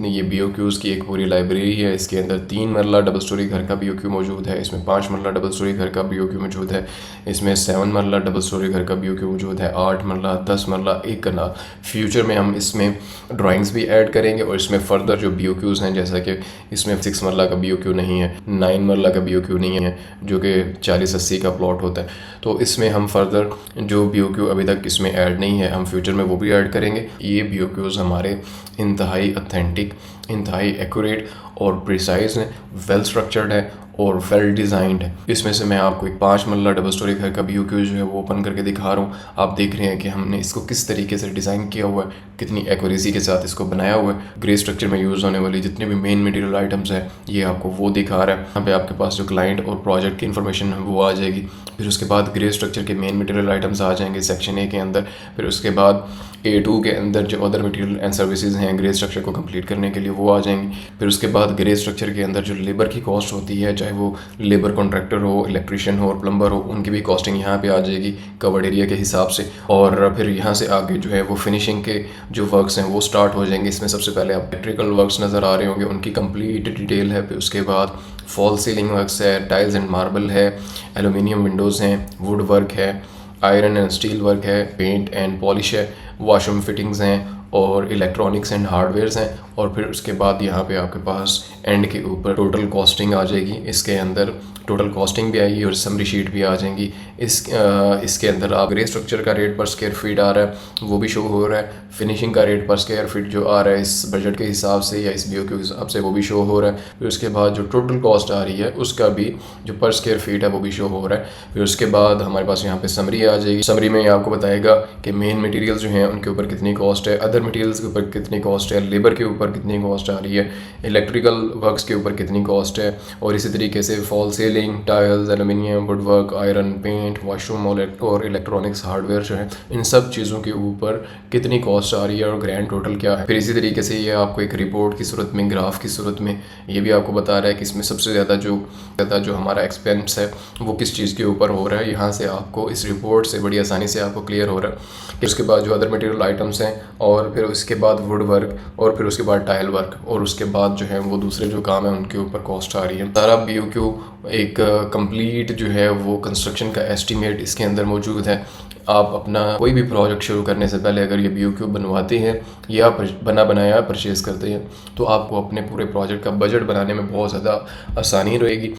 ये BOQs की एक पूरी लाइब्रेरी है। इसके अंदर 3 मरला डबल स्टोरी घर का BOQ मौजूद है, इसमें 5 मरला डबल स्टोरी घर का BOQ मौजूद है, इसमें 7 मरला डबल स्टोरी घर का BOQ मौजूद है, 8 मरला, 10 मरला, 1 कनाल। फ्यूचर में हम इसमें ड्राइंग्स भी ऐड करेंगे और इसमें फर्दर जो BOQs हैं, जैसा कि इसमें 6 मरला का BOQ नहीं है, 9 मरला का BOQ नहीं है, जो कि 40-80 का प्लॉट होता है। तो इसमें हम फर्दर जो BOQ अभी तक इसमें ऐड नहीं है, हम फ्यूचर में वो भी ऐड करेंगे। ये BOQs हमारे इंतहाई ऑथेंटिक, इंतहाई एक्यूरेट और प्रिसाइज है, वेल स्ट्रक्चर्ड है और वेल डिज़ाइंड है। इसमें से मैं आपको एक 5 मरला डबल स्टोरी घर का BOQ जो है वो ओपन करके दिखा रहा हूँ। आप देख रहे हैं कि हमने इसको किस तरीके से डिज़ाइन किया हुआ है, कितनी एक्यूरेसी के साथ इसको बनाया हुआ है। ग्रे स्ट्रक्चर में यूज़ होने वाली जितने भी मेन मटेरियल आइटम्स हैं, ये आपको वो दिखा रहा है। यहाँ पे आपके पास जो क्लाइंट और प्रोजेक्ट की इन्फॉर्मेशन है वो आ जाएगी। फिर उसके बाद ग्रे स्ट्रक्चर के मेन मटेरियल आइटम्स आ जाएंगे सेक्शन A के अंदर। फिर उसके बाद A2 के अंदर जो अदर मटेरियल एंड सर्विसेज हैं ग्रे स्ट्रक्चर को कंप्लीट करने के लिए, वो आ जाएंगी। फिर उसके बाद ग्रे स्ट्रक्चर के अंदर जो लेबर की कॉस्ट होती है, चाहे वो लेबर कॉन्ट्रैक्टर हो, इलेक्ट्रिशियन हो और प्लम्बर हो, उनकी भी कॉस्टिंग यहाँ पे आ जाएगी कवर्ड एरिया के हिसाब से। और फिर यहाँ से आगे जो है वो फिनिशिंग के जो वर्क्स हैं वो स्टार्ट हो जाएंगे। इसमें सबसे पहले आप इलेक्ट्रिकल वर्क्स नज़र आ रहे होंगे, उनकी कंप्लीट डिटेल है। फिर उसके बाद फॉल सीलिंग वर्क्स है, टाइल्स एंड मार्बल है, एलुमिनियम विंडोज़ हैं, वुड वर्क है, आयरन एंड स्टील वर्क है, पेंट एंड पॉलिश है, वॉशरूम फिटिंग्स हैं और इलेक्ट्रॉनिक्स एंड हार्डवेयर्स हैं। और फिर उसके बाद यहाँ पे आपके पास एंड के ऊपर टोटल कॉस्टिंग आ जाएगी। इसके अंदर टोटल कॉस्टिंग भी आएगी और समरी शीट भी आ जाएंगी। इसके अंदर आप ग्रे स्ट्रक्चर का रेट पर स्क्वायर फीट आ रहा है वो भी शो हो रहा है, फिनिशिंग का रेट पर स्क्वायर फीट जो आ रहा है इस बजट के हिसाब से या इस BOQ के हिसाब से वो भी शो हो रहा है। फिर उसके बाद जो टोटल कॉस्ट आ रही है उसका भी जो पर स्क्वायर फीट है वो भी शो हो रहा है। फिर उसके बाद हमारे पास यहाँ पे समरी आ जाएगी। समरी में आपको बताएगा कि मेन मटेरियल्स जो हैं उनके ऊपर कितनी कॉस्ट है, अदर मटेरियल्स के ऊपर कितनी कॉस्ट है, लेबर के ऊपर कितनी कॉस्ट आ रही है, इलेक्ट्रिकल वर्क्स के ऊपर कितनी कॉस्ट है, और इसी तरीके से false ceiling, tiles, aluminium, wood work, iron, paint, washroom और इलेक्ट्रॉनिक्स हार्डवेयर जो है, इन सब चीज़ों के ऊपर कितनी कॉस्ट आ रही है और ग्रैंड टोटल क्या है। फिर इसी तरीके से ये आपको एक रिपोर्ट की सूरत में, ग्राफ की सूरत में ये भी आपको बता रहा है कि इसमें सबसे ज़्यादा जो हमारा एक्सपेंस है वो किस चीज़ के ऊपर हो रहा है। यहाँ से आपको इस रिपोर्ट से बड़ी आसानी से आपको क्लियर हो रहा है। फिर उसके बाद जो अदर मटेरियल आइटम्स हैं और फिर उसके बाद वुड वर्क और फिर उसके बाद टाइल वर्क और उसके बाद जो है वो दूसरे जो काम है उनके ऊपर कॉस्ट आ रही है। सारा BOQ एक कंप्लीट जो है वो कंस्ट्रक्शन का एस्टीमेट इसके अंदर मौजूद है। आप अपना कोई भी प्रोजेक्ट शुरू करने से पहले अगर ये BOQ बनवाते हैं या बना बनाया परचेज़ करते हैं तो आपको अपने पूरे प्रोजेक्ट का बजट बनाने में बहुत ज़्यादा आसानी रहेगी।